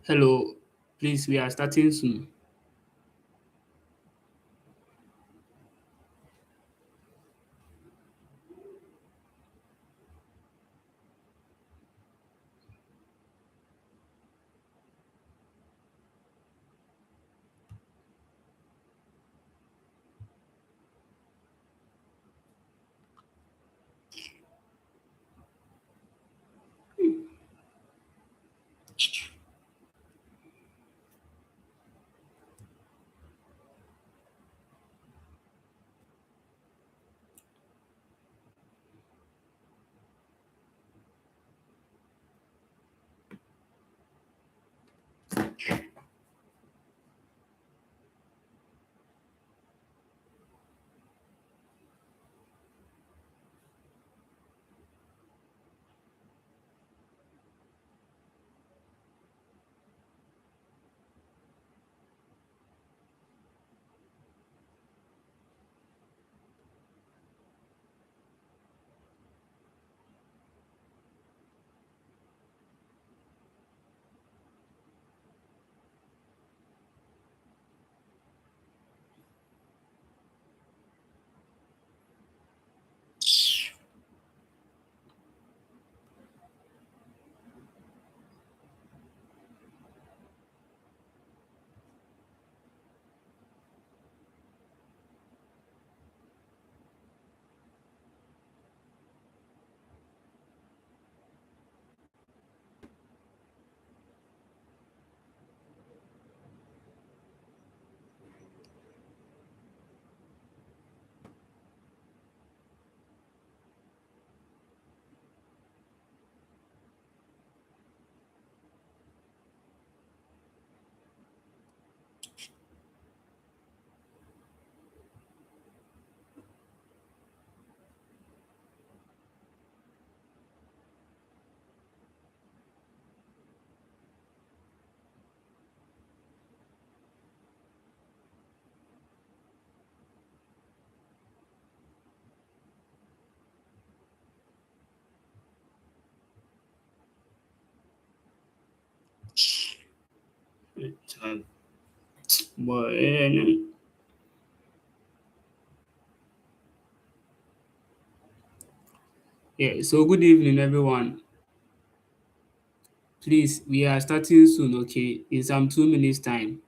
Hello, please, we are starting soon. But, yeah, so good evening, everyone. Please, we are starting soon, okay? In some 2 minutes' time.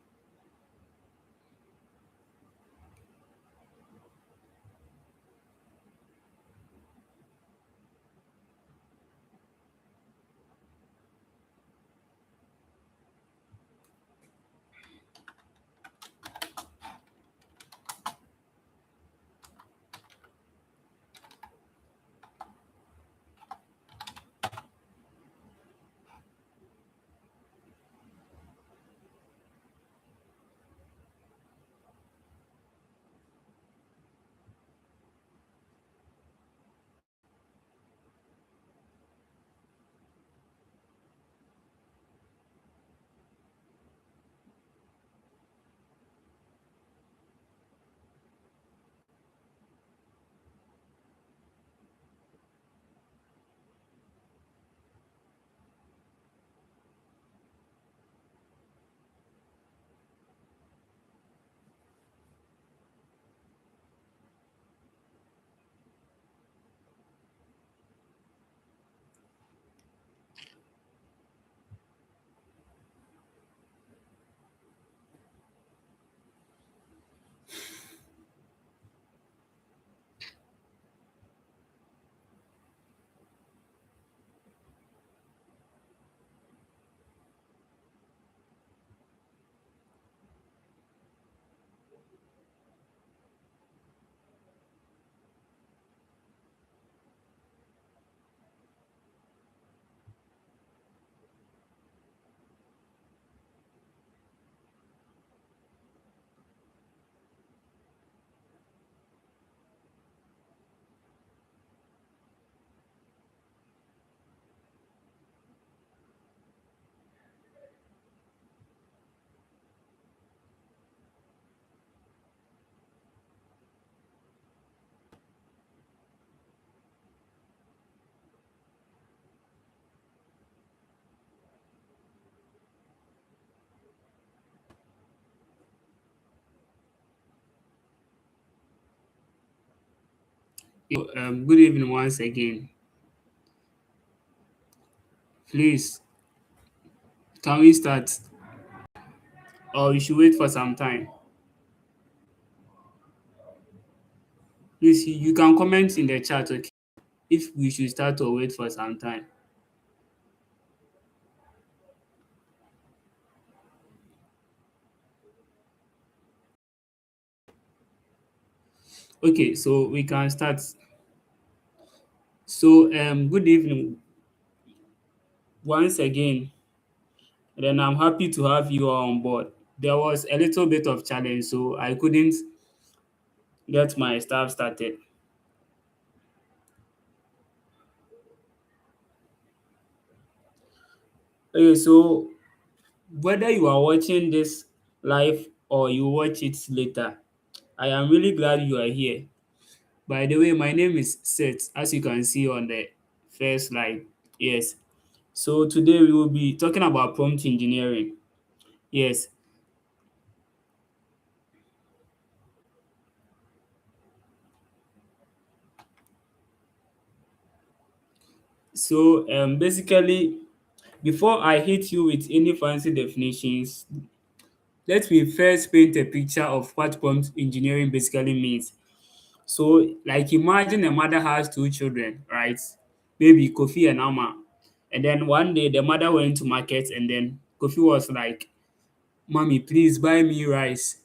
Good evening once again. Please, can we start? Or you should wait for some time. Please, you can comment in the chat, okay? If we should start or wait for some time. Okay, so we can start. So, good evening once again. Then I'm happy to have you all on board. There was a little bit of challenge, so I couldn't get my stuff started. Okay, so whether you are watching this live or you watch it later, I am really glad you are here. By the way, my name is Seth, as you can see on the first slide. Yes. So today we will be talking about prompt engineering. Yes. So basically, before I hit you with any fancy definitions, let me first paint a picture of what prompt engineering basically means. So, like imagine a mother has two children, right? Maybe Kofi and Amma. And then one day the mother went to market and then Kofi was like, Mommy, please buy me rice.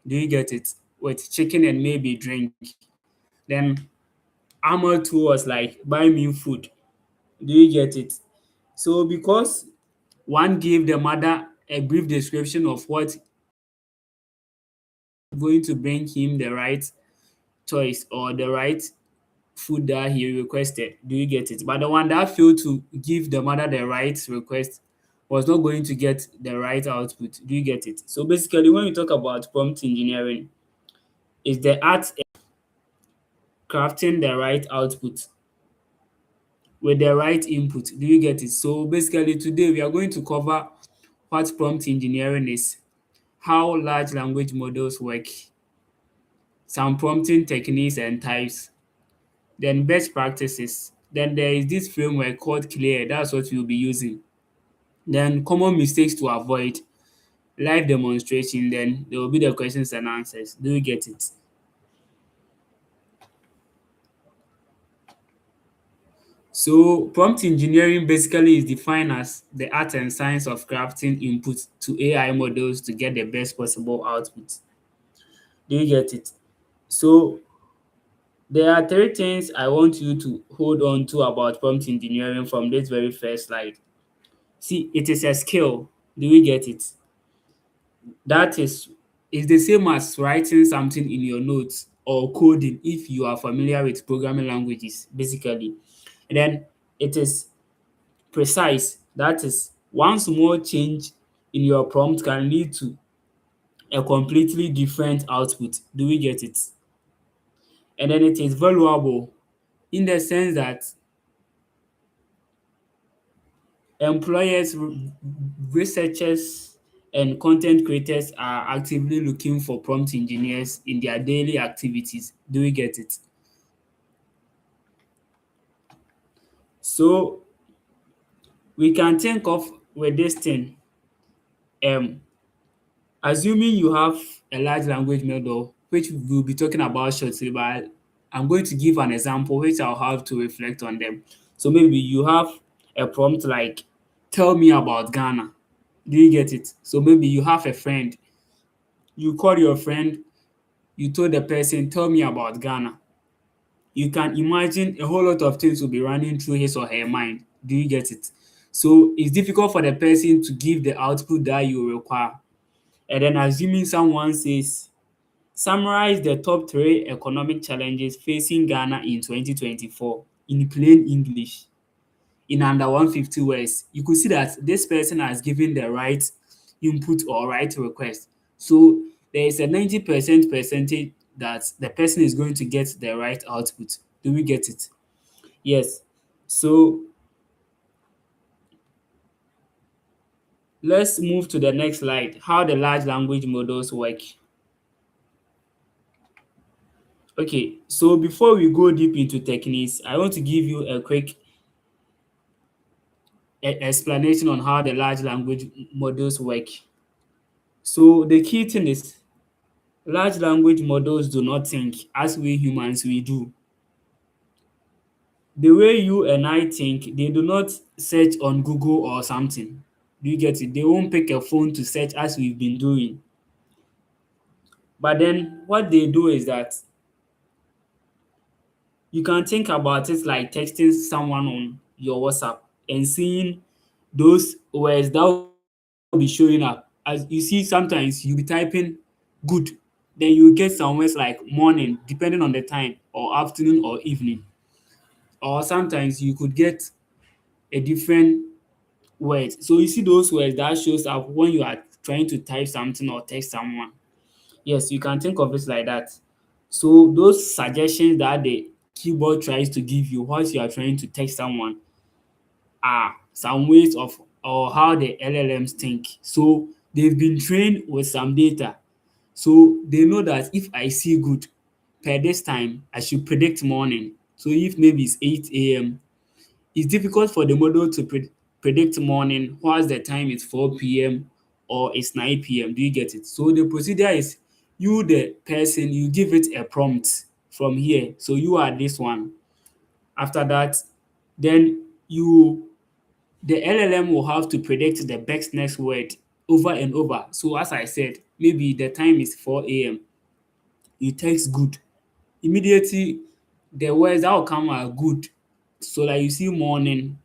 Do you get it? With chicken and maybe drink. Then Amma too was like, buy me food. Do you get it? So because one gave the mother a brief description of what going to bring him the right choice or the right food that he requested. Do you get it? But the one that failed to give the mother the right request was not going to get the right output. Do you get it? So basically, when we talk about prompt engineering, it's the art of crafting the right output with the right input. Do you get it? So basically, today we are going to cover what prompt engineering is, how large language models work, some prompting techniques and types, then best practices. Then there is this framework called Clear. That's what we'll be using. Then common mistakes to avoid, live demonstration, then there will be the questions and answers. Do you get it? So prompt engineering basically is defined as the art and science of crafting input to AI models to get the best possible output. Do you get it? So there are three things I want you to hold on to about prompt engineering from this very first slide. See, it is a skill. Do you get it? That is the same as writing something in your notes or coding if you are familiar with programming languages, basically. And then it is precise. That is, one small change in your prompt can lead to a completely different output. Do we get it? And then it is valuable in the sense that employers, researchers, and content creators are actively looking for prompt engineers in their daily activities. Do we get it? So we can think of with this thing, um, assuming you have a large language model, which we'll be talking about shortly, but I'm going to give an example which I'll have to reflect on them. So maybe you have a prompt like, tell me about Ghana. Do you get it? So maybe you have a friend, you call your friend, you told the person, tell me about Ghana. You can imagine a whole lot of things will be running through his or her mind. Do you get it? So it's difficult for the person to give the output that you require. And then assuming someone says, summarize the top three economic challenges facing Ghana in 2024 in plain English in under 150 words, you could see that this person has given the right input or right request. So there is a 90% percentage that the person is going to get the right output. Do we get it? Yes. So let's move to the next slide, how the large language models work. Okay, so before we go deep into techniques, I want to give you a quick explanation on how the large language models work. So the key thing is large language models do not think as we humans we do. The way you and I think, they do not search on Google or something. Do you get it? They won't pick a phone to search as we've been doing. But then what they do is that you can think about it like texting someone on your WhatsApp and seeing those words that will be showing up. As you see, sometimes you'll be typing good, then you get some words like morning, depending on the time, or afternoon or evening. Or sometimes you could get a different word. So you see those words that shows up when you are trying to type something or text someone. Yes, you can think of it like that. So those suggestions that the keyboard tries to give you whilst you are trying to text someone are some ways of or how the LLMs think. So they've been trained with some data. So they know that if I see good per this time, I should predict morning. So if maybe it's 8 a.m., it's difficult for the model to predict morning whilst the time is 4 p.m. or it's 9 p.m. Do you get it? So the procedure is you, the person, you give it a prompt from here. So you are this one. After that, then the LLM will have to predict the best next word over and over. So as I said, maybe the time is 4 a.m. You text good. Immediately, the words that will come are good. So like you see morning,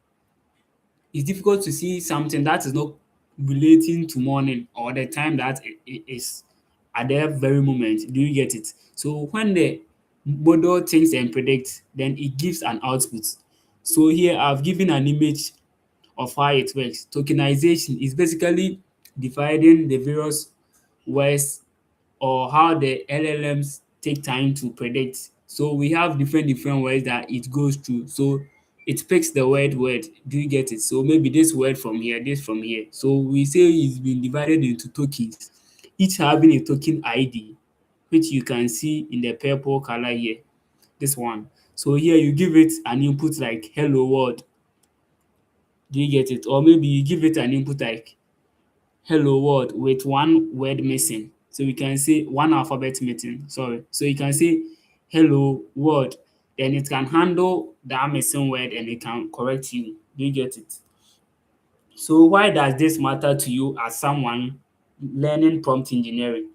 it's difficult to see something that is not relating to morning or the time that is at that very moment. Do you get it? So when the model thinks and predicts, then it gives an output. So here I've given an image of how it works. Tokenization is basically dividing the various words or how the LLMs take time to predict. So we have different words that it goes through. So it picks the word. Do you get it? So maybe this word from here, this from here. So we say it's been divided into tokens, each having a token ID, which you can see in the purple color here. This one. So here you give it an input like hello world. Do you get it? Or maybe you give it an input like hello world with one word missing. So we can say one alphabet missing, sorry. So you can say hello world, then it can handle that missing word and it can correct you. Do you get it? So why does this matter to you as someone learning prompt engineering?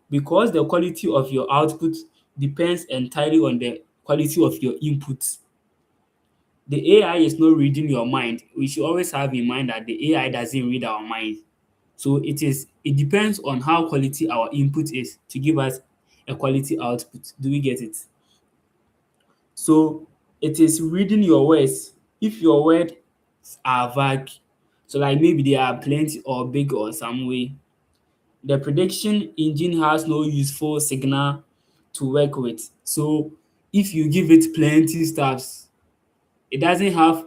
Because the quality of your output depends entirely on the quality of your inputs. The AI is not reading your mind. We should always have in mind that the AI doesn't read our mind. So it depends on how quality our input is to give us a quality output. Do we get it? So it is reading your words. If your words are vague, so like maybe they are plenty or big or some way, the prediction engine has no useful signal to work with. So if you give it plenty stuffs, it doesn't have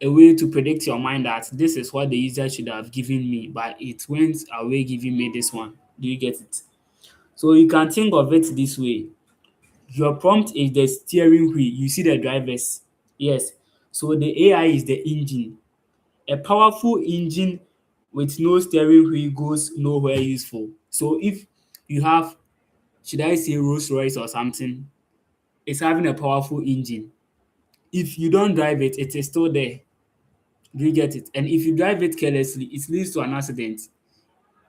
a way to predict your mind that this is what the user should have given me, but it went away giving me this one. Do you get it? So you can think of it this way. Your prompt is the steering wheel. You see the drivers. Yes. So the AI is the engine. A powerful engine with no steering wheel goes nowhere useful. So if you have, should I say Rolls Royce or something, it's having a powerful engine. If you don't drive it, it is still there. Do you get it? And if you drive it carelessly, it leads to an accident.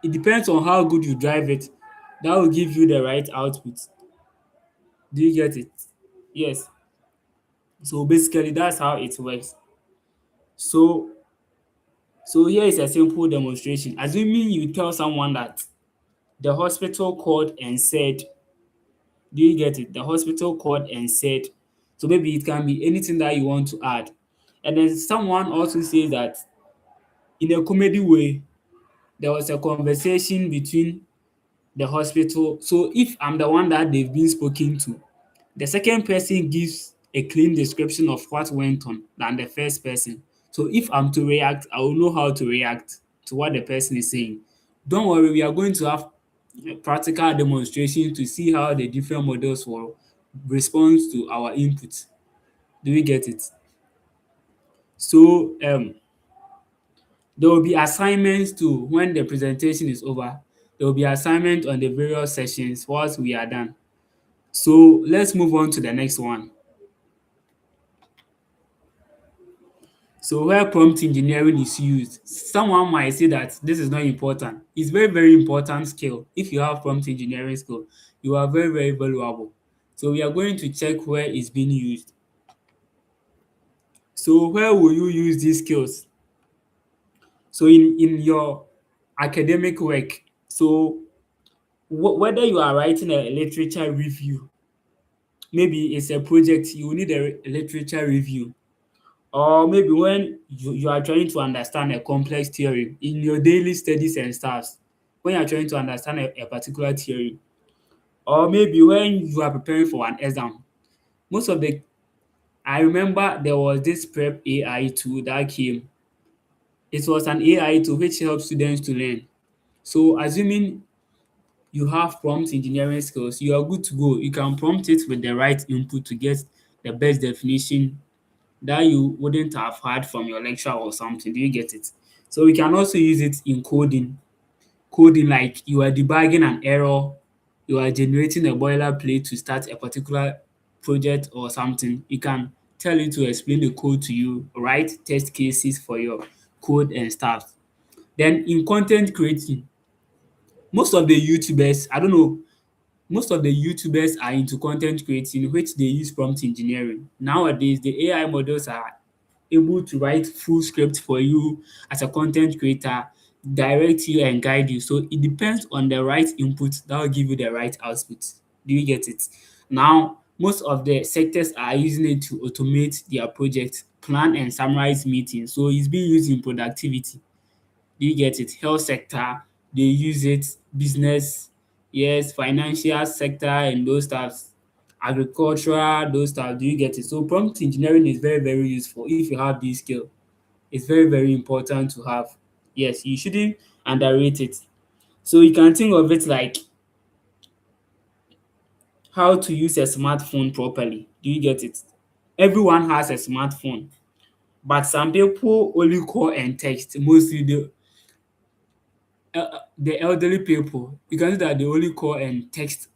It depends on how good you drive it. That will give you the right output. Do you get it? Yes. So basically that's how it works. So here is a simple demonstration. Assuming you tell someone that the hospital called and said, do you get it? The hospital called and said, so maybe it can be anything that you want to add. And then someone also says that in a comedy way, there was a conversation between the hospital. So if I'm the one that they've been spoken to, the second person gives a clean description of what went on than the first person. So if I'm to react, I will know how to react to what the person is saying. Don't worry, we are going to have practical demonstration to see how the different models will respond to our input. Do you get it? So there will be assignments too when the presentation is over. There will be assignment on the various sessions once we are done. So let's move on to the next one. So where prompt engineering is used, someone might say that this is not important. It's very, very important skill. If you have prompt engineering skill, you are very, very valuable. So we are going to check where it's being used. So where will you use these skills? So in your academic work, so whether you are writing a literature review, maybe it's a project, you will need a literature review. Or maybe when you are trying to understand a complex theory in your daily studies and stuff, when you are trying to understand a particular theory, or maybe when you are preparing for an exam. Most of the I remember there was this prep AI tool that came. It was an AI tool which helps students to learn. So assuming you have prompt engineering skills, you are good to go. You can prompt it with the right input to get the best definition that you wouldn't have had from your lecturer or something. Do you get it? So we can also use it in coding. Coding, like you are debugging an error, you are generating a boilerplate to start a particular project or something. You can tell it to explain the code to you, write test cases for your code and stuff. Then in content creating, most of the YouTubers, I don't know, most of the YouTubers are into content creating, which they use prompt engineering. Nowadays, the AI models are able to write full script for you as a content creator, direct you and guide you. So it depends on the right input that will give you the right output. Do you get it? Now, most of the sectors are using it to automate their project, plan and summarize meetings. So it's being used in productivity. Do you get it? Health sector, they use it, business, yes, financial sector and those stuffs, agricultural, those stuff. Do you get it? So prompt engineering is very, very useful if you have this skill. It's very, very important to have. Yes, you shouldn't underrate it. So you can think of it like how to use a smartphone properly. Do you get it? Everyone has a smartphone, but some people only call and text. Mostly the elderly people, you can see that they only call and text.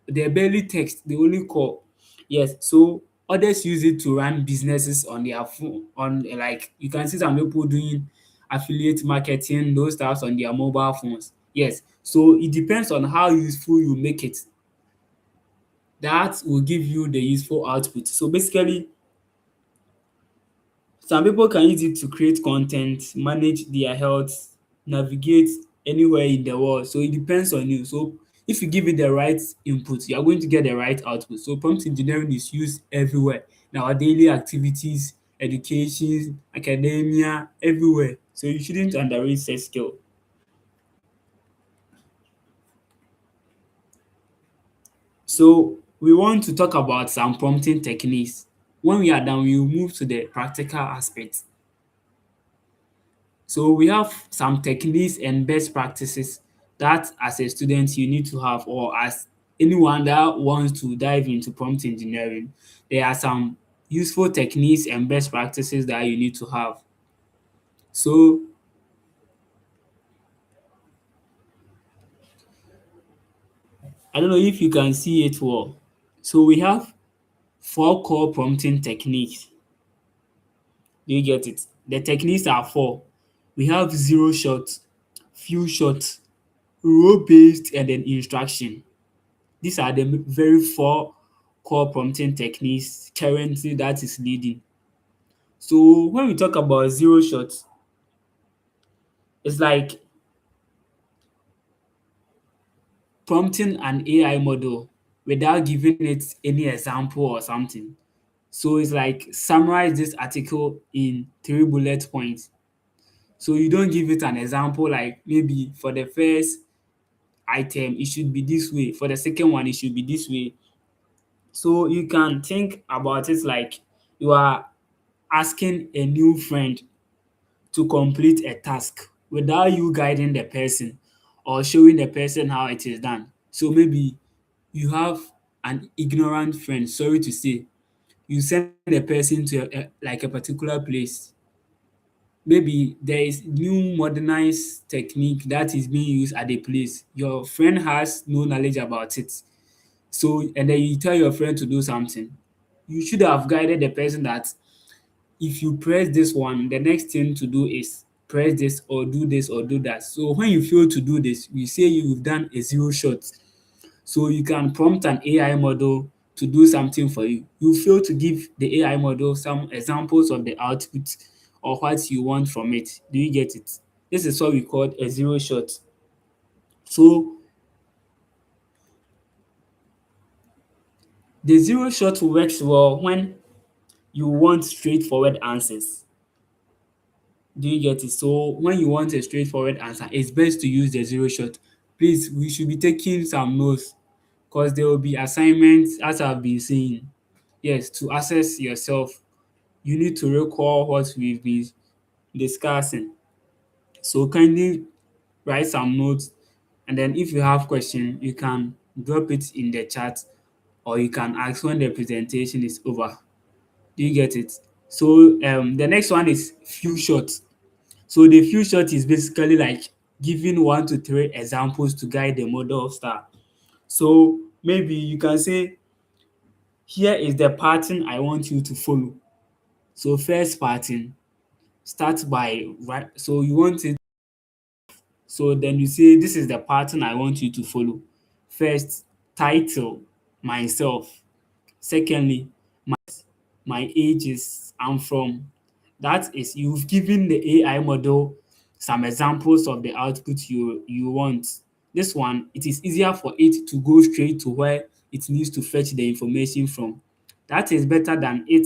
They barely text, they only call. Yes, so others use it to run businesses on their phone. On like you can see some people doing affiliate marketing, those stuffs on their mobile phones. Yes, so it depends on how useful you make it. That will give you the useful output. So basically, some people can use it to create content, manage their health, navigate anywhere in the world. So it depends on you. So if you give it the right input, you are going to get the right output. So prompt engineering is used everywhere in our daily activities, education, academia, everywhere. So you shouldn't underrate such skill. So we want to talk about some prompting techniques. When we are done, we will move to the practical aspect. So we have some techniques and best practices that as a student you need to have, or as anyone that wants to dive into prompt engineering. There are some useful techniques and best practices that you need to have. So I don't know if you can see it well. So we have four core prompting techniques. Do you get it? The techniques are four. We have zero shot, few shot, rule based, and then instruction. These are the very four core prompting techniques currently that is leading. So when we talk about zero shot, it's like prompting an AI model without giving it any example or something. So it's like summarize this article in three bullet points. So you don't give it an example like maybe for the first item it should be this way, for the second one it should be this way. So you can think about it like you are asking a new friend to complete a task without you guiding the person, or showing the person how it is done. So maybe you have an ignorant friend, sorry to say, you send the person to like a particular place. Maybe there is new modernized technique that is being used at the place. Your friend has no knowledge about it. So and then you tell your friend to do something. You should have guided the person that if you press this one, the next thing to do is press this or do that. So when you fail to do this, we say you've done a zero shot. So you can prompt an AI model to do something for you. You fail to give the AI model some examples of the output or what you want from it. Do you get it? This is what we call a zero shot. So the zero shot works well when you want straightforward answers. Do you get it? So when you want a straightforward answer, it's best to use the zero shot. Please, we should be taking some notes because there will be assignments as I've been saying. Yes, to assess yourself, you need to recall what we've been discussing. So kindly write some notes, and then if you have question, you can drop it in the chat or you can ask when the presentation is over. Do you get it? So the next one is few shots. So the few shot is basically like giving 1 to 3 examples to guide the model of star. So maybe you can say, here is the pattern I want you to follow. So first pattern, start by right. So you want it. So then you say, this is the pattern I want you to follow. First, title, myself. Secondly, my age is I'm from. That is, you've given the AI model some examples of the output you want. This one, it is easier for it to go straight to where it needs to fetch the information from. That is better than it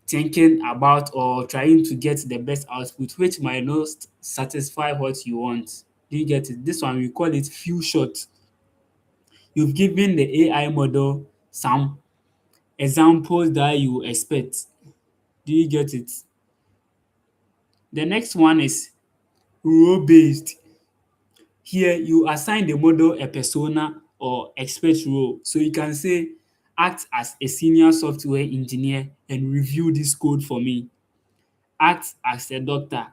thinking about or trying to get the best output, which might not satisfy what you want. Do you get it? This one, we call it few shot. You've given the AI model some examples that you expect. Do you get it? The next one is role based. Here you assign the model a persona or expert role. So you can say, act as a senior software engineer and review this code for me. Act as a doctor.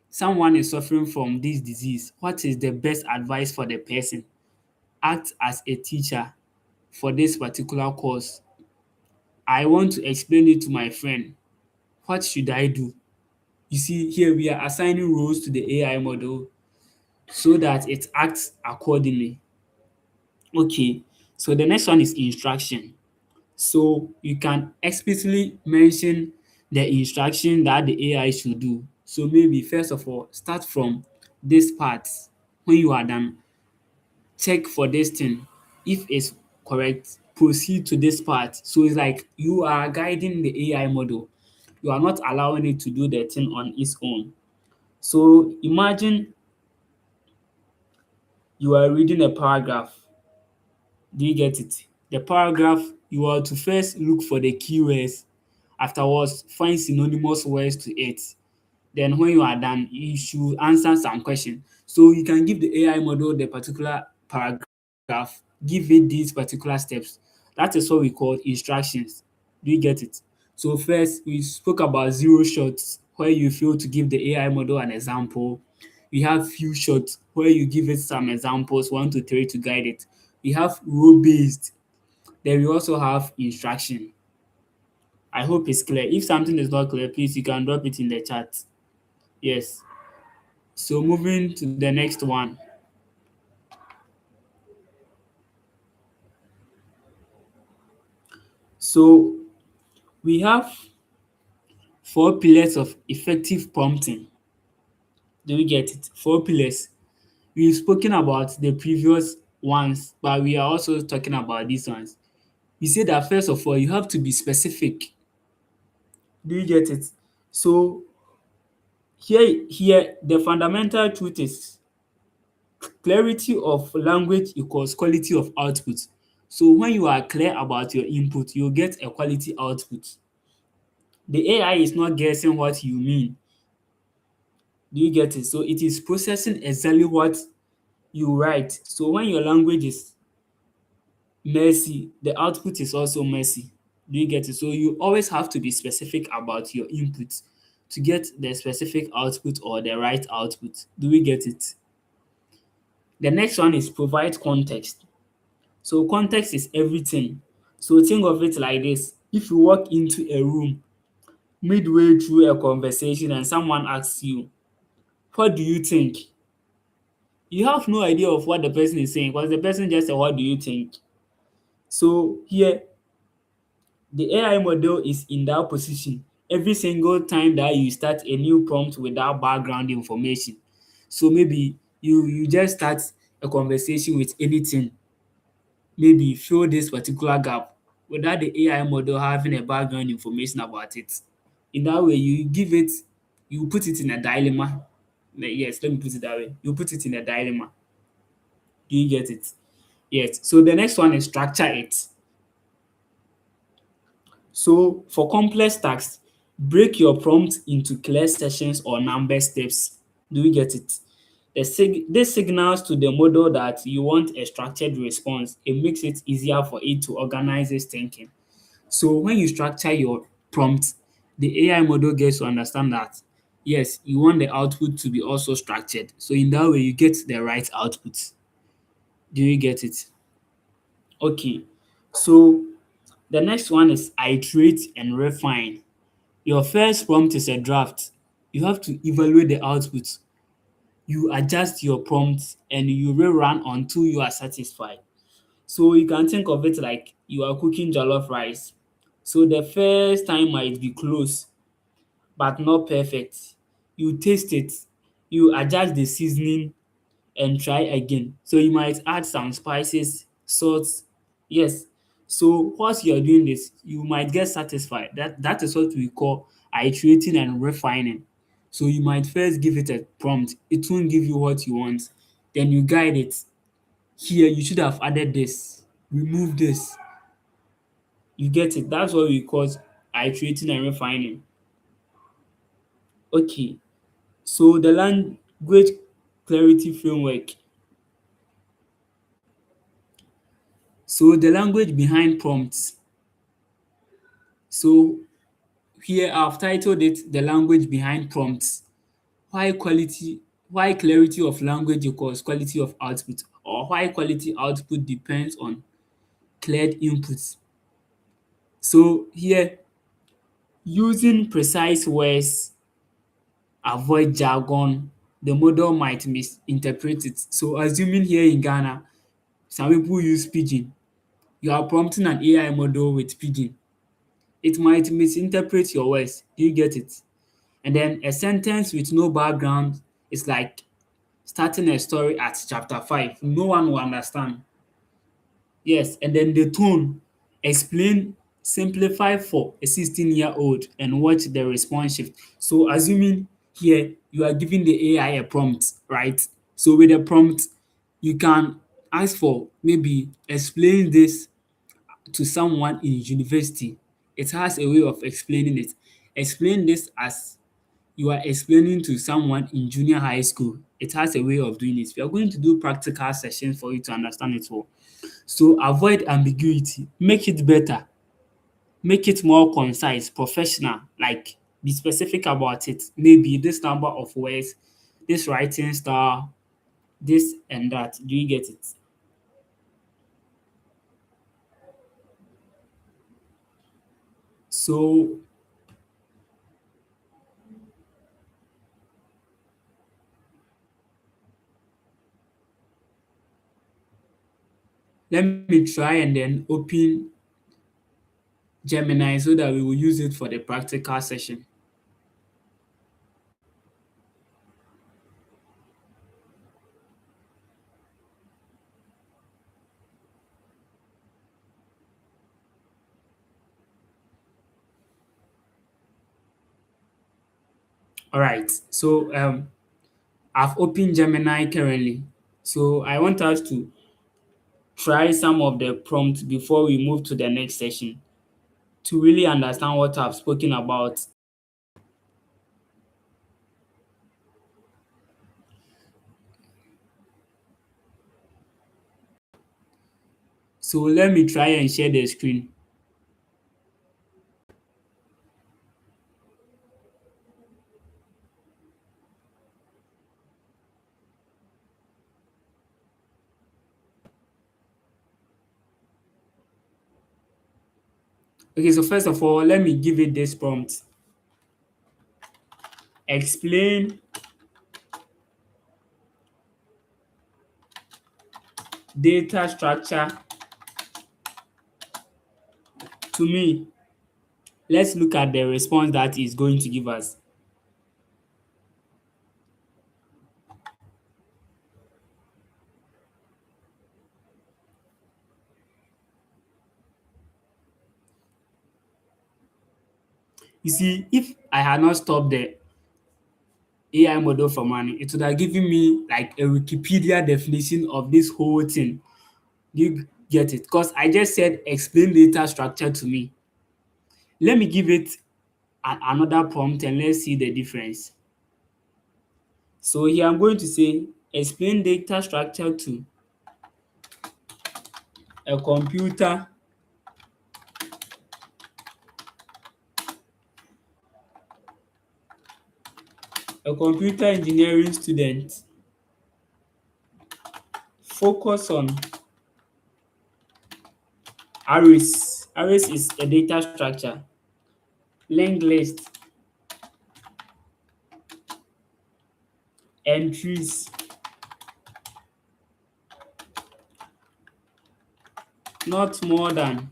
Someone is suffering from this disease. What is the best advice for the person? Act as a teacher for this particular course. I want to explain it to my friend. What should I do? You see, here we are assigning roles to the AI model so that it acts accordingly. Okay, so the next one is instruction. So you can explicitly mention the instruction that the AI should do. So maybe first of all, start from this part. When you are done, check for this thing. If it's correct, proceed to this part. So it's like you are guiding the AI model. You are not allowing it to do the thing on its own. So imagine you are reading a paragraph. Do you get it? The paragraph, you are to first look for the keywords, afterwards find synonymous words to it. Then when you are done, you should answer some question. So you can give the AI model the particular paragraph, give it these particular steps. That is what we call instructions. Do you get it? So first, we spoke about zero shots, where you fail to give the AI model an example. We have few shots, where you give it some examples, 1 to 3 to guide it. We have rule-based. Then we also have instruction. I hope it's clear. If something is not clear, please you can drop it in the chat. Yes. So moving to the next one. So we have 4 pillars of effective prompting. Do we get it? 4 pillars. We've spoken about the previous ones, but we are also talking about these ones. We say that first of all, you have to be specific. Do you get it? So here the fundamental truth is clarity of language equals quality of output. So when you are clear about your input, you'll get a quality output. The AI is not guessing what you mean. Do you get it? So it is processing exactly what you write. So when your language is messy, the output is also messy. Do you get it? So you always have to be specific about your input to get the specific output or the right output. Do we get it? The next one is provide context. So context is everything. So think of it like this. If you walk into a room midway through a conversation and someone asks you, what do you think? You have no idea of what the person is saying because the person just said, what do you think? So here, the AI model is in that position every single time that you start a new prompt with that background information. So maybe you just start a conversation with anything, maybe fill this particular gap without the AI model having a background information about it. In that way, you give it, you put it in a dilemma. Yes, let me put it that way. You put it in a dilemma. Do you get it? Yes. So the next one is structure it. So for complex tasks, break your prompt into clear sessions or number steps. Do you get it? This signals to the model that you want a structured response. It makes it easier for it to organize its thinking. So when you structure your prompt, the AI model gets to understand that yes, you want the output to be also structured. So in that way, you get the right output. Do you get it? Okay. So the next one is iterate and refine. Your first prompt is a draft. You have to evaluate the output. You adjust your prompt and you rerun until you are satisfied. So you can think of it like you are cooking jollof rice. So the first time might be close, but not perfect. You taste it, you adjust the seasoning and try again. So you might add some spices, salt. Yes. So whilst you're doing this, you might get satisfied. That is what we call iterating and refining. So you might first give it a prompt. It won't give you what you want. Then you guide it. Here, you should have added this. Remove this. You get it. That's what we call iterating and refining. Okay. So the language clarity framework. So the language behind prompts. So here I've titled it the language behind prompts. Why quality why clarity of language equals quality of output, or why quality output depends on cleared inputs. So here, using precise words, avoid jargon, the model might misinterpret it. So assuming here in Ghana, some people use pidgin. You are prompting an AI model with pidgin. It might misinterpret your words. Do you get it? And then a sentence with no background is like starting a story at chapter 5. No one will understand. Yes, and then the tone, explain, simplify for a 16-year-old and watch the response shift. So assuming here you are giving the AI a prompt, right? So with a prompt, you can ask for maybe explain this to someone in university. It has a way of explaining it. Explain this as you are explaining to someone in junior high school. It has a way of doing it. We are going to do practical sessions for you to understand it well. So avoid ambiguity, make it better, make it more concise, professional, like be specific about it. Maybe this number of words, this writing style, this and that. Do you get it? So let me try and then open Gemini so that we will use it for the practical session. All right. So I've opened Gemini currently. So I want us to try some of the prompts before we move to the next session to really understand what I've spoken about. So let me try and share the screen. Okay, so first of all, let me give it this prompt. Explain data structure to me. Let's look at the response that is going to give us. You see, if I had not stopped the AI model from running, it would have given me like a Wikipedia definition of this whole thing. Do you get it? Because I just said explain data structure to me. Let me give it another prompt and let's see the difference. So here I'm going to say explain data structure to a computer engineering student. Focus on arrays. Arrays is a data structure. Linked list, entries, not more than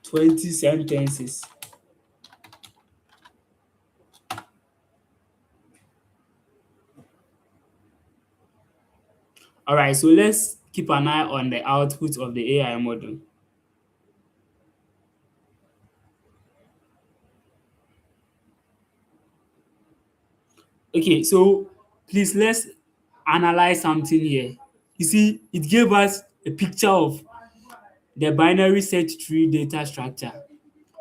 20 sentences. Alright, so let's keep an eye on the output of the AI model. Okay, so please let's analyze something here. You see, it gave us a picture of the binary search tree data structure.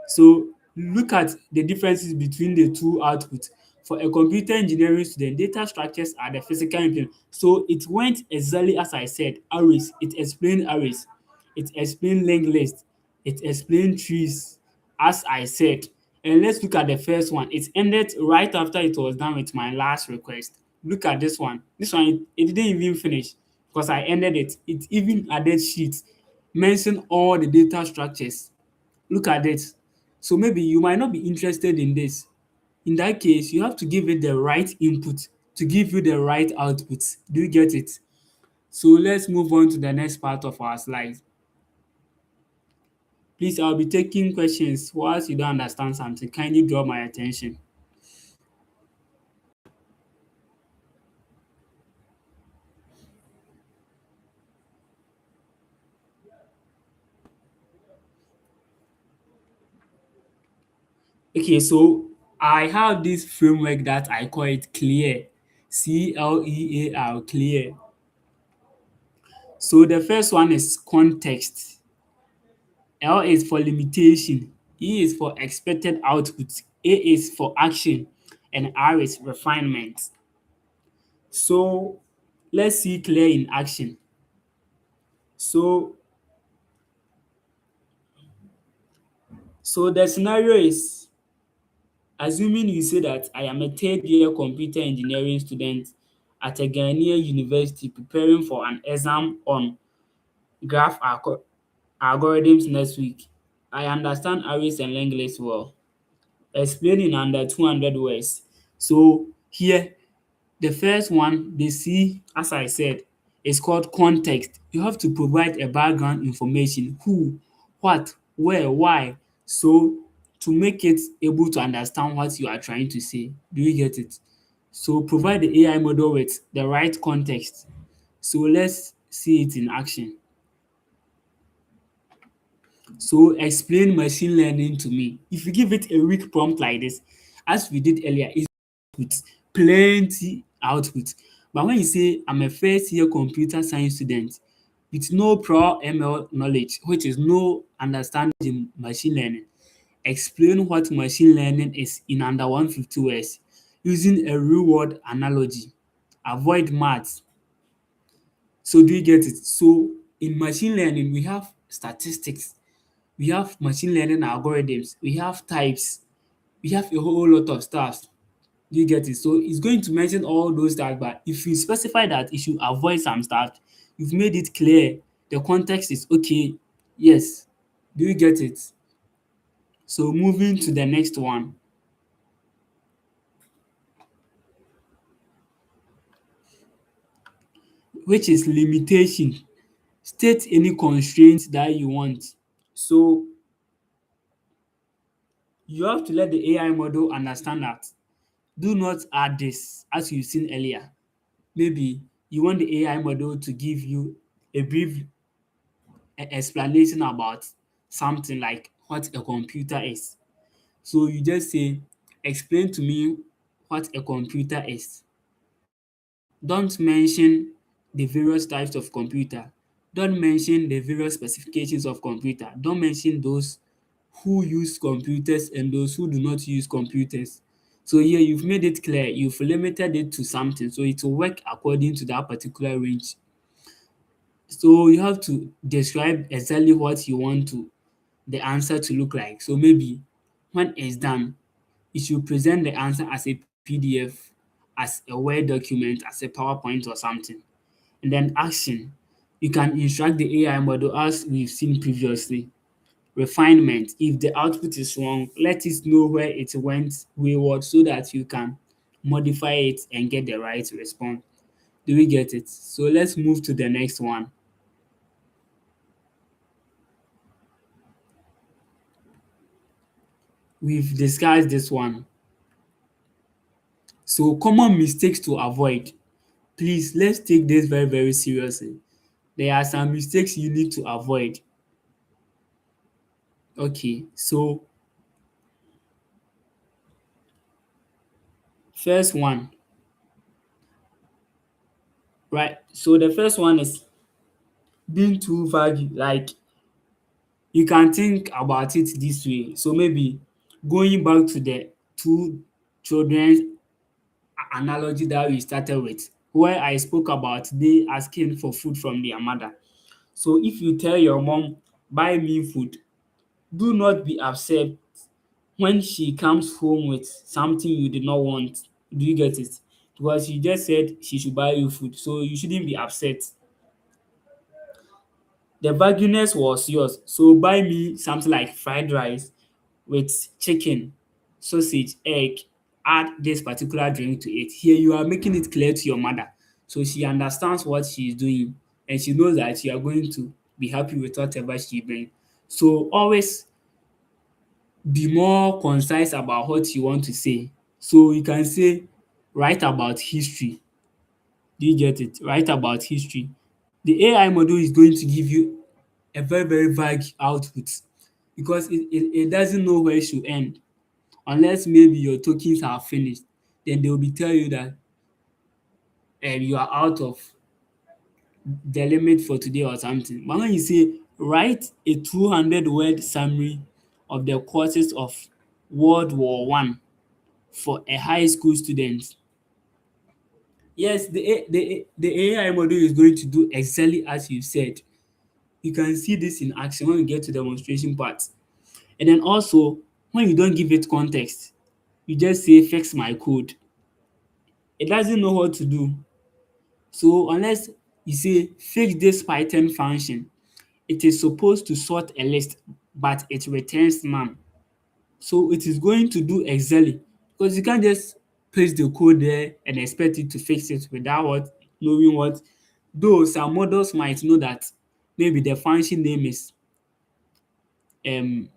So look at the differences between the two outputs. For a computer engineering student, data structures are the physical implement. So it went exactly as I said, arrays. It explained arrays. It explained linked list. It explained trees, as I said. And let's look at the first one. It ended right after it was done with my last request. Look at this one. This one, it didn't even finish because I ended it. It even added sheets, mentioned all the data structures. Look at it. So maybe you might not be interested in this. In that case, you have to give it the right input to give you the right output. Do you get it? So let's move on to the next part of our slide. Please, I'll be taking questions. Whilst you don't understand something, kindly draw my attention. Okay, so I have this framework that I call it CLEAR. CLEAR, clear. So the first one is context. L is for limitation, E is for expected output, A is for action, and R is refinement. So let's see clear in action. So the scenario is, assuming you say that I am a third year computer engineering student at a Ghanaian university preparing for an exam on graph algorithms next week. I understand arrays and linked lists well. Explain in under 200 words. So here, the first one they see, as I said, is called context. You have to provide a background information, who, what, where, why. So to make it able to understand what you are trying to say. Do you get it? So provide the AI model with the right context. So let's see it in action. So explain machine learning to me. If you give it a weak prompt like this, as we did earlier, it with plenty output. But when you say I'm a first year computer science student with no prior ML knowledge, which is no understanding in machine learning, explain what machine learning is in under 150 words using a real world analogy. Avoid maths. So do you get it? So in machine learning, we have statistics, we have machine learning algorithms, we have types, we have a whole lot of stuff. Do you get it? So it's going to mention all those stuff, but if you specify that it should avoid some stuff, you've made it clear. The context is okay. Yes. Do you get it? So moving to the next one, which is limitation. State any constraints that you want. So you have to let the AI model understand that do not add this as you've seen earlier. Maybe you want the AI model to give you a brief explanation about something like what a computer is. So you just say, explain to me what a computer is. Don't mention the various types of computer. Don't mention the various specifications of computer. Don't mention those who use computers and those who do not use computers. So here you've made it clear, you've limited it to something, so it will work according to that particular range. So you have to describe exactly what you want to the answer to look like. So maybe when it's done, it should present the answer as a PDF, as a Word document, as a PowerPoint or something. And then action, you can instruct the AI model as we've seen previously. Refinement, if the output is wrong, let it know where it went wayward so that you can modify it and get the right response. Do we get it? So let's move to the next one. We've discussed this one. So common mistakes to avoid. Please, let's take this very, very seriously. There are some mistakes you need to avoid. Okay, so first one, right? So the first one is being too vague. Like you can think about it this way. So maybe going back to the two children's analogy that we started with, where I spoke about they asking for food from their mother. So if you tell your mom, buy me food, do not be upset when she comes home with something you did not want. Do you get it? Because she just said she should buy you food, so you shouldn't be upset. The vagueness was yours. So buy me something like fried rice with chicken, sausage, egg, add this particular drink to it. Here you are making it clear to your mother. So she understands what she is doing and she knows that you are going to be happy with whatever she brings. So always be more concise about what you want to say. So you can say write about history. Do you get it? Write about history. The AI model is going to give you a very, very vague output because it doesn't know where it should end unless maybe your tokens are finished. Then they will be tell you that you are out of the limit for today or something. But when you say write a 200-word summary of the causes of World War I for a high school student, yes, the AI model is going to do exactly as you said. You can see this in action when we get to demonstration part. And then also, when you don't give it context, you just say fix my code. It doesn't know what to do. So unless you say fix this Python function, it is supposed to sort a list, but it returns none. So it is going to do exactly because you can't just paste the code there and expect it to fix it without knowing what. Though some models might know that maybe the function name is um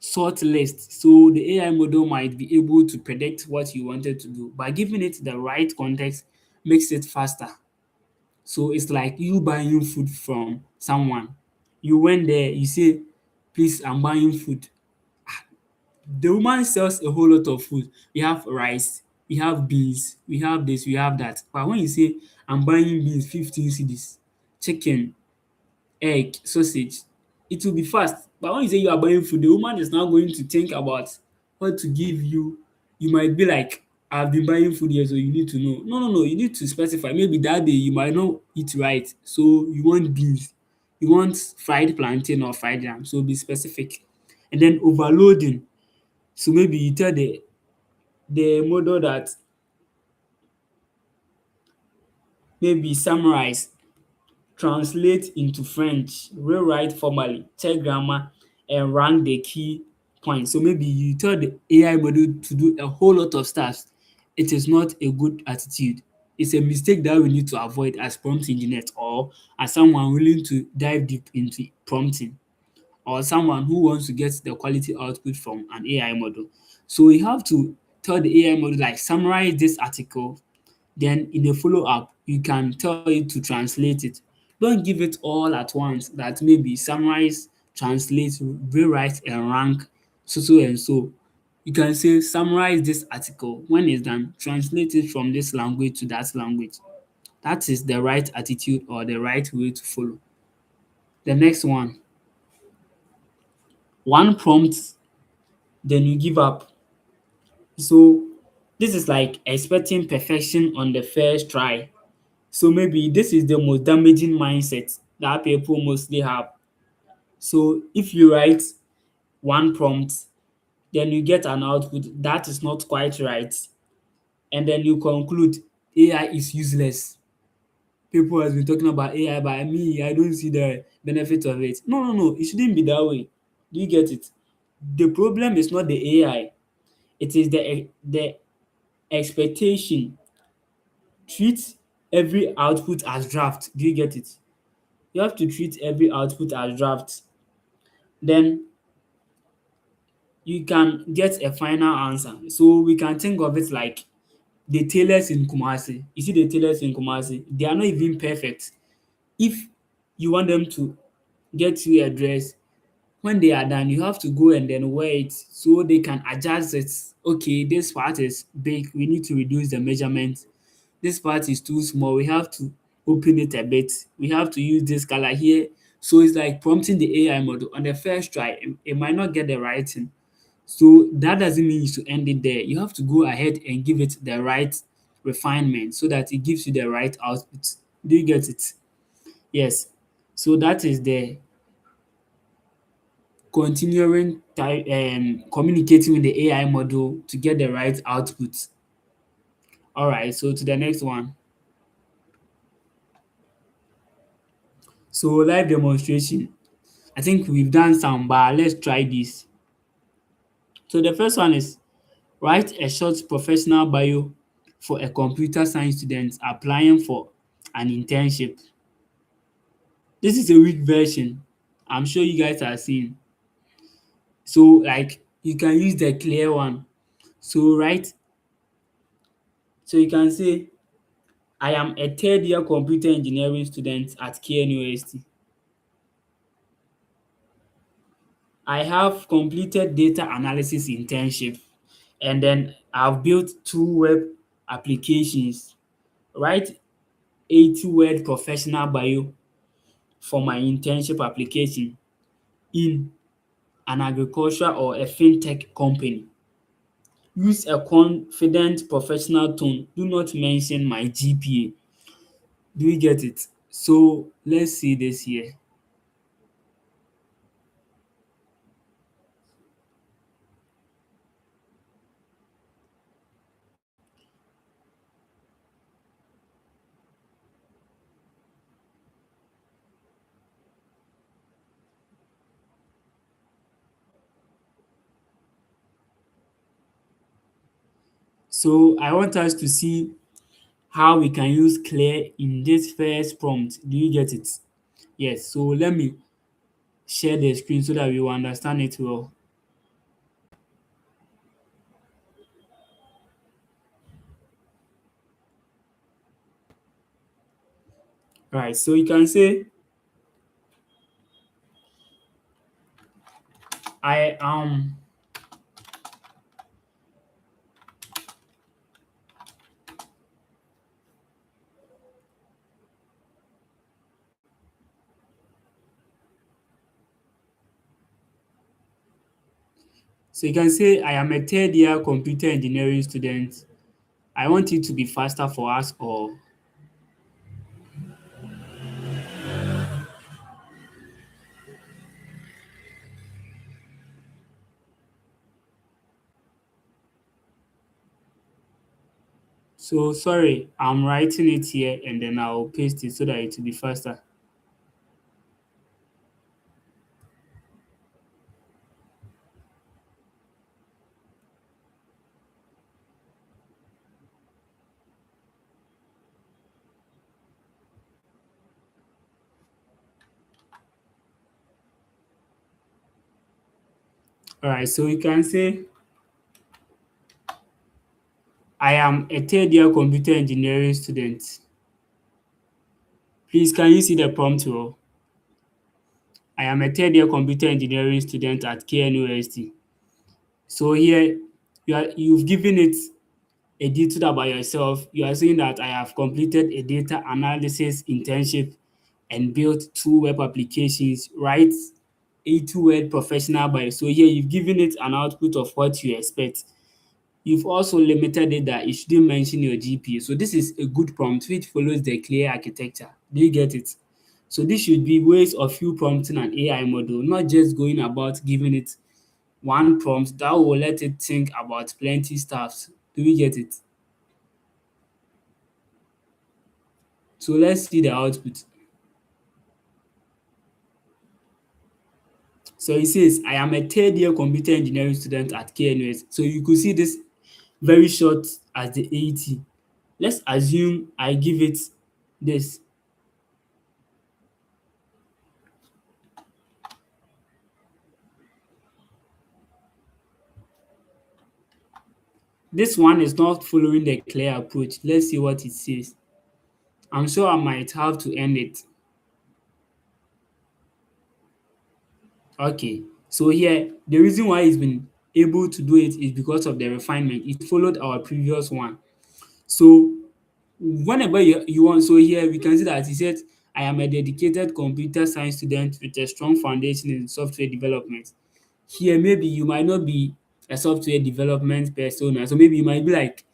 sort list. So the AI model might be able to predict what you wanted to do. By giving it the right context makes it faster. So it's like you buying food from someone. You went there, you say, please, I'm buying food. The woman sells a whole lot of food. We have rice, we have beans, we have this, we have that. But when you say, I'm buying beans, 15 cedis, chicken, egg, sausage, it will be fast. But when you say you are buying food, the woman is now going to think about what to give you. You might be like, I've been buying food here, so you need to know. No, no, no, you need to specify. Maybe that day you might not eat right, so you want beans, you want fried plantain or fried yam, so be specific. And then overloading. So maybe you tell the model that maybe summarize, translate into French, rewrite formally, check grammar, and rank the key points. So maybe you tell the AI model to do a whole lot of stuff. It is not a good attitude. It's a mistake that we need to avoid as prompt engineers or as someone willing to dive deep into prompting, or someone who wants to get the quality output from an AI model. So we have to tell the AI model like summarize this article, then in a follow-up, you can tell it to translate it. Don't give it all at once that maybe summarize, translate, rewrite and rank so so and so. You can say summarize this article. When it's done, translate it from this language to that language. That is the right attitude or the right way to follow. The next one prompt, then you give up. So this is like expecting perfection on the first try. So maybe this is the most damaging mindset that people mostly have. So if you write one prompt, then you get an output that is not quite right, and then you conclude AI is useless. People has been talking about AI, but me, I don't see the benefit of it. No, no, no, it shouldn't be that way. Do you get it? The problem is not the AI, it is the expectation. Treat every output as draft. Do you get it? You have to treat every output as draft. Then you can get a final answer. So we can think of it like the tailors in Kumasi. You see the tailors in Kumasi, they are not even perfect. If you want them to get you a dress, when they are done, you have to go and then wear it so they can adjust it. Okay, this part is big, we need to reduce the measurement. This part is too small, we have to open it a bit. We have to use this color here. So it's like prompting the AI model on the first try. It might not get the right thing. So that doesn't mean you should end it there. You have to go ahead and give it the right refinement so that it gives you the right output. Do you get it? Yes. So that is the continuing communicating with the AI model to get the right output. All right, so to the next one. So live demonstration. I think we've done some, but let's try this. So the first one is write a short professional bio for a computer science student applying for an internship. This is a weak version. I'm sure you guys are seeing. So like you can use the clear one. So you can say I am a third year computer engineering student at KNUST. I have completed data analysis internship, and then I've built 2 web applications. Write 80-word professional bio for my internship application in an agriculture or a fintech company. Use a confident professional tone. Do not mention my GPA. Do you get it? So let's see this here. So I want us to see how we can use clear in this first prompt. Do you get it? Yes. So let me share the screen so that we will understand it well. Right. So you can say I am so you can say I am a third year computer engineering student I want it to be faster for us all. So sorry, I'm writing it here and then I'll paste it so that it will be faster. Alright, so you can say I am a third year computer engineering student. Please can you see the prompt well? I am a third year computer engineering student at KNUST. So here you've given it a detail about yourself. You are saying that I have completed a data analysis internship and built two web applications, write a two-word professional bio. So here you've given it an output of what you expect. You've also limited it that it shouldn't mention your GPA. So this is a good prompt which follows the clear architecture. Do you get it? So this should be ways of you prompting an AI model, not just going about giving it one prompt that will let it think about plenty stuff. Do we get it? So let's see the output. So it says, I am a third year computer engineering student at KNUS. So you could see this very short as the 80. Let's assume I give it this. This one is not following the clear approach. Let's see what it says. I'm sure I might have to end it. Okay. So here, the reason why it's been able to do it is because of the refinement. It followed our previous one. So whenever you want, so here we can see that he said, I am a dedicated computer science student with a strong foundation in software development. Here, maybe you might not be a software development persona. So maybe you might be like,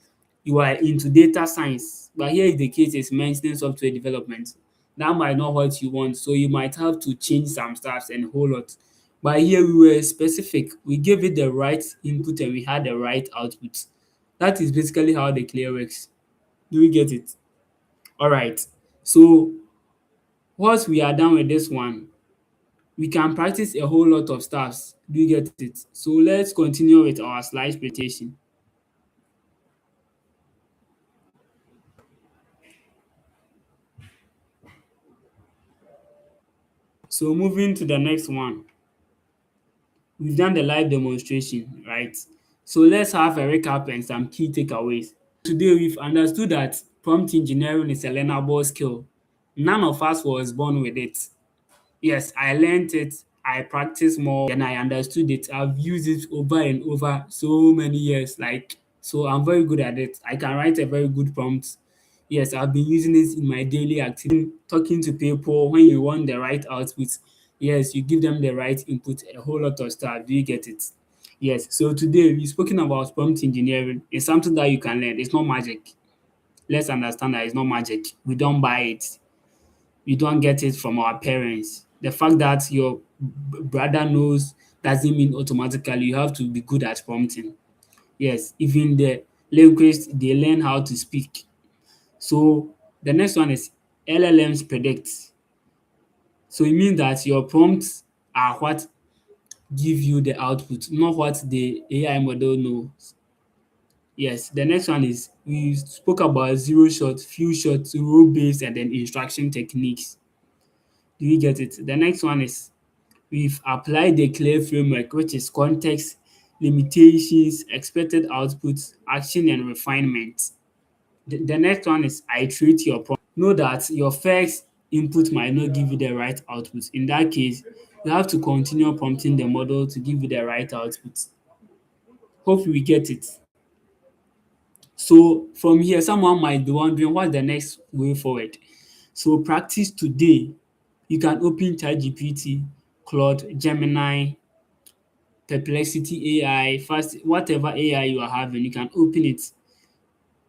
you are into data science, but here is the case is mentioning software development. That might not what you want. So you might have to change some stuff and a whole lot. But here we were specific. We gave it the right input and we had the right output. That is basically how the clear works. Do we get it? All right. So once we are done with this one, we can practice a whole lot of stuffs. Do you get it? So let's continue with our slide presentation. So moving to the next one, we've done the live demonstration, right? So let's have a recap and some key takeaways. Today we've understood that prompt engineering is a learnable skill. None of us was born with it. Yes, I learned it, I practiced more, then I understood it. I've used it over and over so many years, like, so I'm very good at it. I can write a very good prompt. Yes, I've been using it in my daily activity, talking to people when you want the right output. Yes, you give them the right input, a whole lot of stuff. Do you get it? Yes, so today we've spoken about prompt engineering. It's something that you can learn. It's not magic. Let's understand that it's not magic. We don't buy it. We don't get it from our parents. The fact that your brother knows doesn't mean automatically you have to be good at prompting. Yes, even the linguists, they learn how to speak. So the next one is LLMs predict. So it means that your prompts are what give you the output, not what the AI model knows. Yes, the next one is we spoke about zero shot, few shots, rule based, and then instruction techniques. Do you get it? The next one is we've applied the clear framework, which is context, limitations, expected outputs, action, and refinement. The next one is iterate your prompt. Know that your first input might not give you the right output. In that case, you have to continue prompting the model to give you the right output. Hope we get it. So from here, someone might be wondering what's the next way forward. So practice today. You can open ChatGPT, Claude, Gemini, Perplexity AI, Fast, whatever AI you are having, you can open it.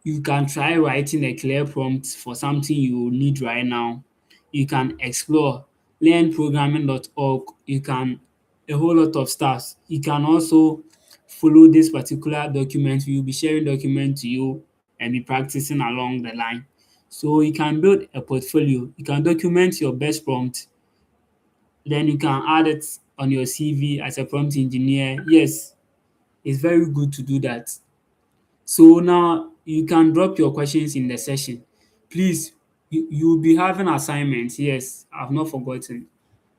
You can try writing a clear prompt for something you need right now. You can explore, learn programming.org. You can a whole lot of stuff. You can also follow this particular document. We will be sharing document to you and be practicing along the line. So you can build a portfolio. You can document your best prompt, then you can add it on your CV as a prompt engineer. Yes, it's very good to do that. So now you can drop your questions in the session. Please, you will be having assignments. Yes, I've not forgotten.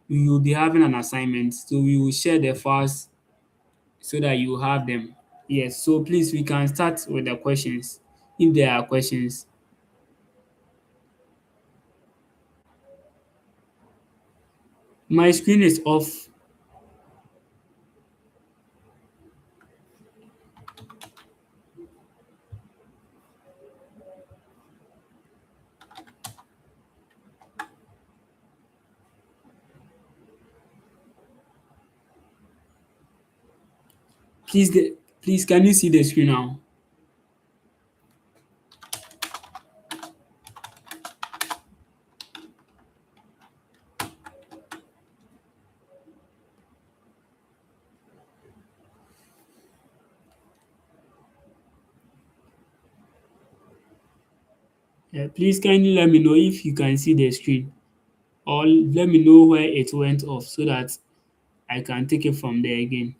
You will be having an assignment. So we will share the files so that you have them. Yes, so please we can start with the questions if there are questions. My screen is off. Please can you see the screen now? Yeah, please kindly let me know if you can see the screen, or let me know where it went off so that I can take it from there again.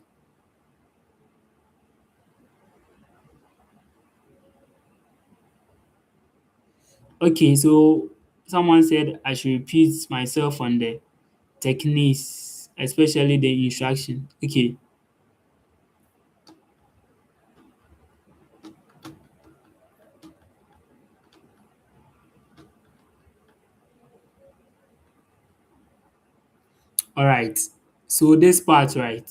Okay, so someone said I should repeat myself on the techniques, especially the instruction. Okay, all right. So this part, right?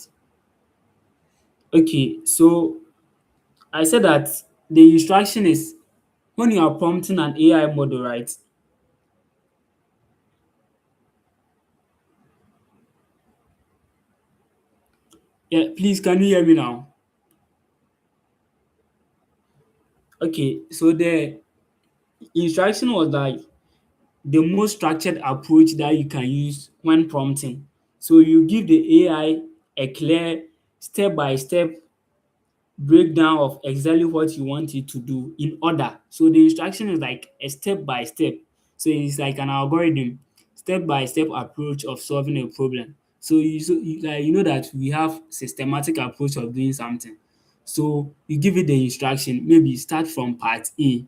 Okay, so I said that the instruction is when you are prompting an AI model, right? Yeah, please can you hear me now? Okay, so the instruction was like the most structured approach that you can use when prompting. So you give the AI a clear step-by-step breakdown of exactly what you want it to do in order. So the instruction is like a step-by-step. So it's like an algorithm, step-by-step approach of solving a problem. So you know that we have systematic approach of doing something. So you give it the instruction, maybe start from part A,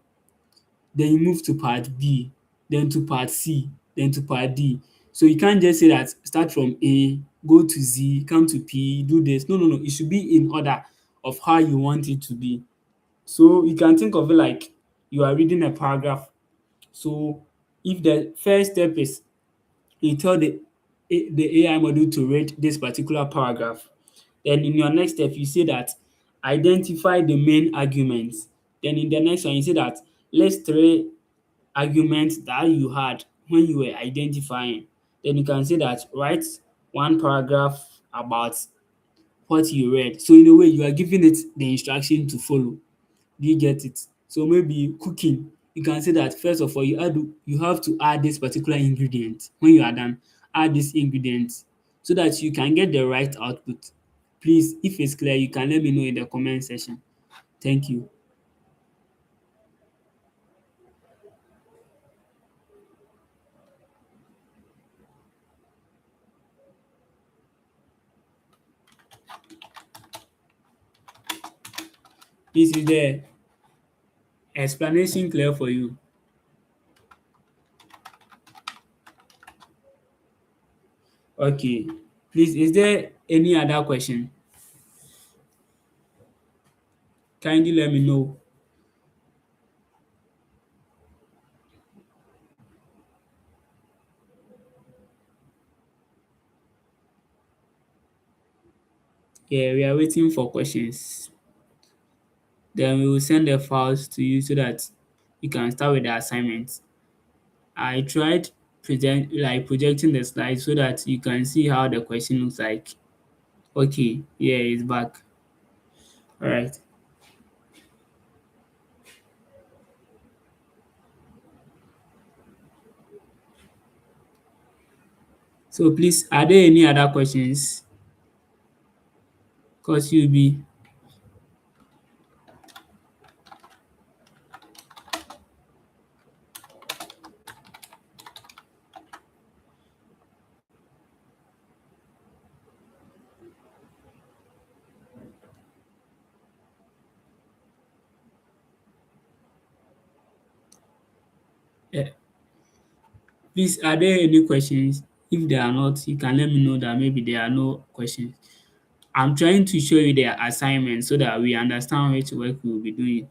then you move to part B, then to part C, then to part D. So you can't just say that start from A, go to Z, come to P, do this. No, no, no. It should be in order of how you want it to be. So you can think of it like you are reading a paragraph. So if the first step is you tell the AI model to read this particular paragraph, then in your next step you say that identify the main arguments. Then in the next one you say that list three arguments that you had when you were identifying. Then you can say that write one paragraph about what you read. So in a way you are giving it the instruction to follow. Do you get it? So maybe cooking, you can say that first of all you have to add this particular ingredient. When you are done, add this ingredient so that you can get the right output. Please, if it's clear, you can let me know in the comment section. Thank you. Please, is the explanation clear for you? Okay. Please, is there any other question? Kindly let me know. Yeah, we are waiting for questions. Then we will send the files to you so that you can start with the assignment. I tried projecting the slide so that you can see how the question looks like. Okay, yeah, it's back. All right. So please, are there any other questions? Because you'll be eh, please, are there any questions? If there are not, you can let me know that maybe there are no questions. I'm trying to show you their assignment so that we understand which work we will be doing.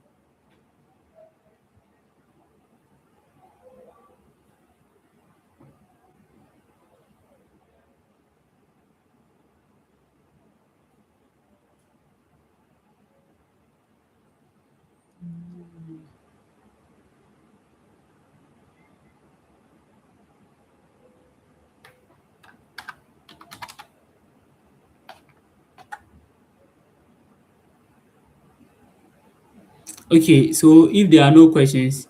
Okay, so if there are no questions,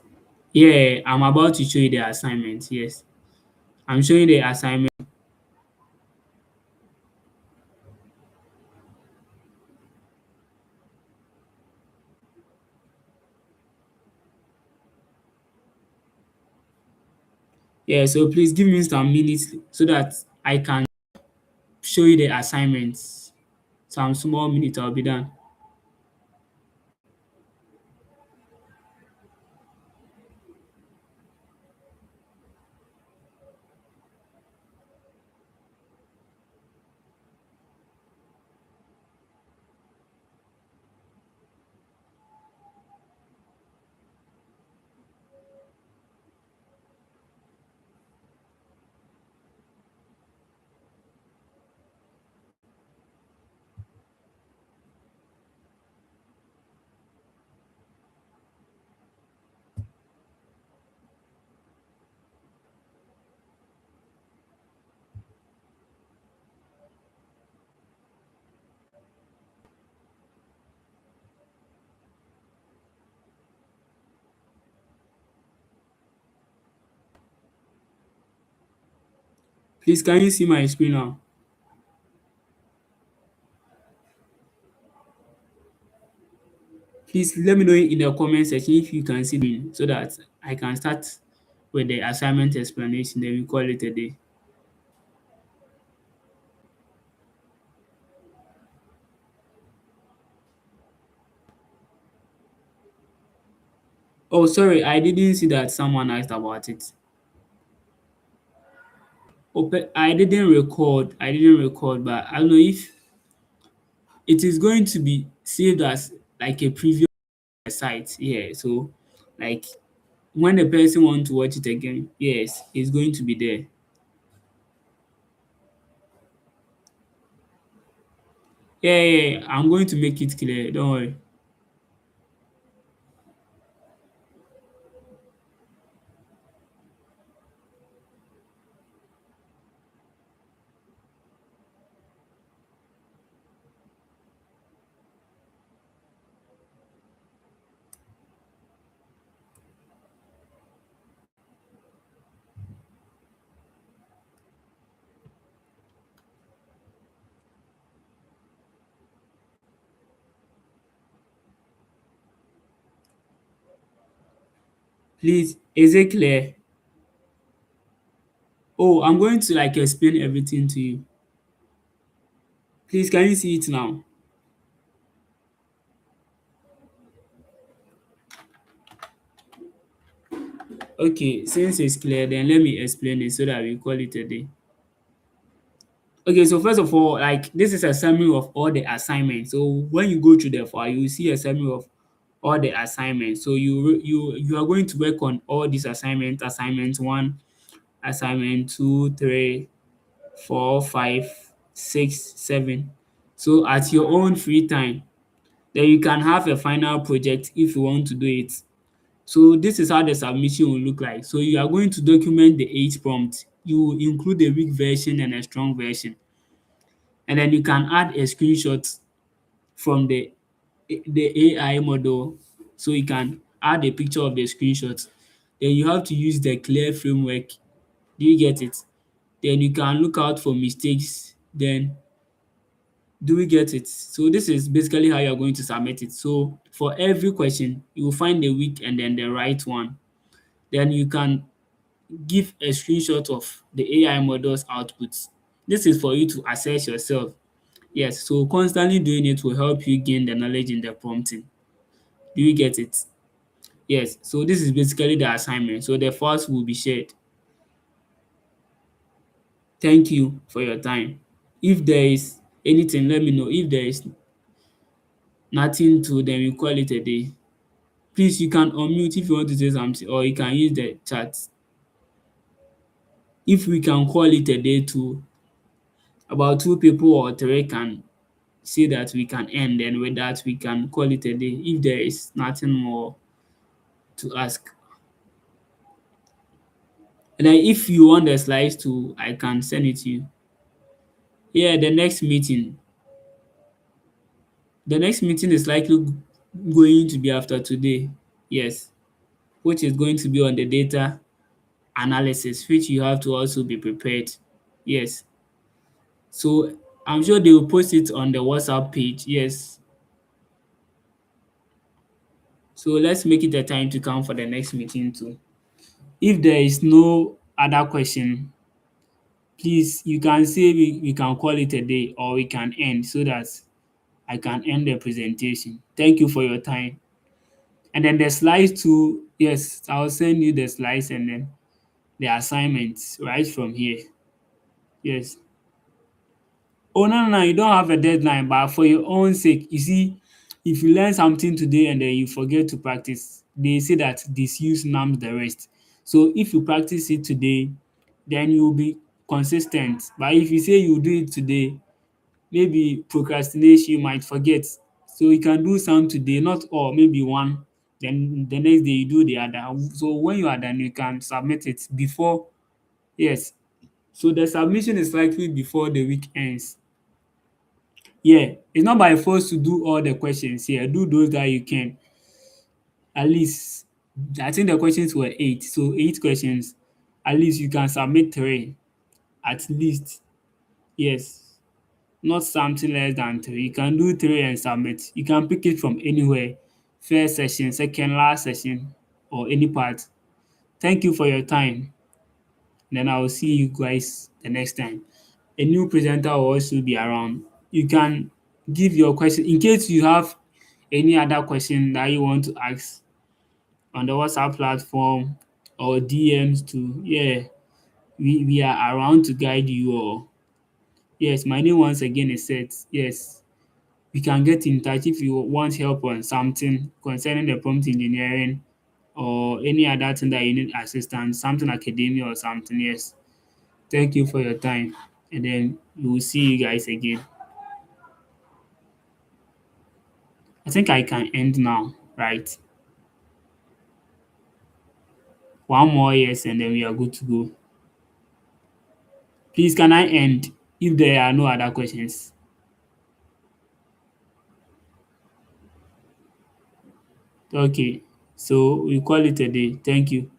yeah, I'm about to show you the assignment. Yes, I'm showing the assignment. Yeah, so please give me some minutes so that I can show you the assignments. Some small minutes, I'll be done. Please, can you see my screen now? Please let me know in the comment section if you can see me so that I can start with the assignment explanation, then we call it a day. Oh, sorry, I didn't see that someone asked about it. I didn't record, but I don't know if it is going to be saved as like a preview site. Yeah, so like when the person want to watch it again, yes, it's going to be there. Yeah, I'm going to make it clear. Don't worry. Please, is it clear? Oh, I'm going to like explain everything to you. Please, can you see it now? Okay, since it's clear, then let me explain it so that we call it a day. Okay, so first of all, like this is a summary of all the assignments. So when you go through the file, you will see a summary of all the assignments. So you are going to work on all these assignments: assignment one, assignment two, three, four, five, six, seven. So at your own free time, then you can have a final project if you want to do it. So this is how the submission will look like. So you are going to document the 8 prompts. You will include a weak version and a strong version. And then you can add a screenshot from the AI model. So you can add a picture of the screenshot. Then you have to use the clear framework. Do you get it? then you can look out for mistakes. Then do we get it? So this is basically how you're going to submit it. So for every question, you will find the weak and then the right one. Then you can give a screenshot of the AI model's outputs. This is for you to assess yourself. Yes, so constantly doing it will help you gain the knowledge in the prompting. Do you get it? Yes, so this is basically the assignment. So the files will be shared. Thank you for your time. If there is anything, let me know. If there is nothing to, then we call it a day. Please, you can unmute if you want to say something, or you can use the chat. If we can call it a day too, about two people or three can say that we can end, then with that we can call it a day if there is nothing more to ask. And then if you want the slides too, I can send it to you. Yeah, the next meeting. The next meeting is likely going to be after today. Yes, which is going to be on the data analysis, which you have to also be prepared. Yes. So I'm sure they will post it on the WhatsApp page. Yes. So let's make it a time to come for the next meeting too. If there is no other question, please you can say we can call it a day or we can end so that I can end the presentation. Thank you for your time. And then the slides too, yes, I'll send you the slides and then the assignments right from here. Yes. Oh, no, no, no, you don't have a deadline, but for your own sake, you see, if you learn something today and then you forget to practice, they say that disuse numbs the rest. So if you practice it today, then you'll be consistent. But if you say you do it today, maybe procrastination, you might forget. So you can do some today, not all, maybe one, then the next day you do the other. So when you are done, you can submit it before, yes. So the submission is likely before the week ends. Yeah, it's not by force to do all the questions here. Do those that you can. At least, I think the questions were eight. So, eight questions. At least you can submit three. At least. Yes. Not something less than three. You can do three and submit. You can pick it from anywhere. First session, second, last session, or any part. Thank you for your time. Then I will see you guys the next time. A new presenter will also be around. You can give your question in case you have any other question that you want to ask on the WhatsApp platform or DMs too. Yeah, we are around to guide you all. Yes, my name once again is Seth. Yes, we can get in touch if you want help on something concerning the prompt engineering or any other thing that you need assistance, something academia or something. Yes. Thank you for your time. And then we will see you guys again. I think I can end now, right? One more yes, and then we are good to go. Please, can I end if there are no other questions? Okay, so we call it a day. Thank you.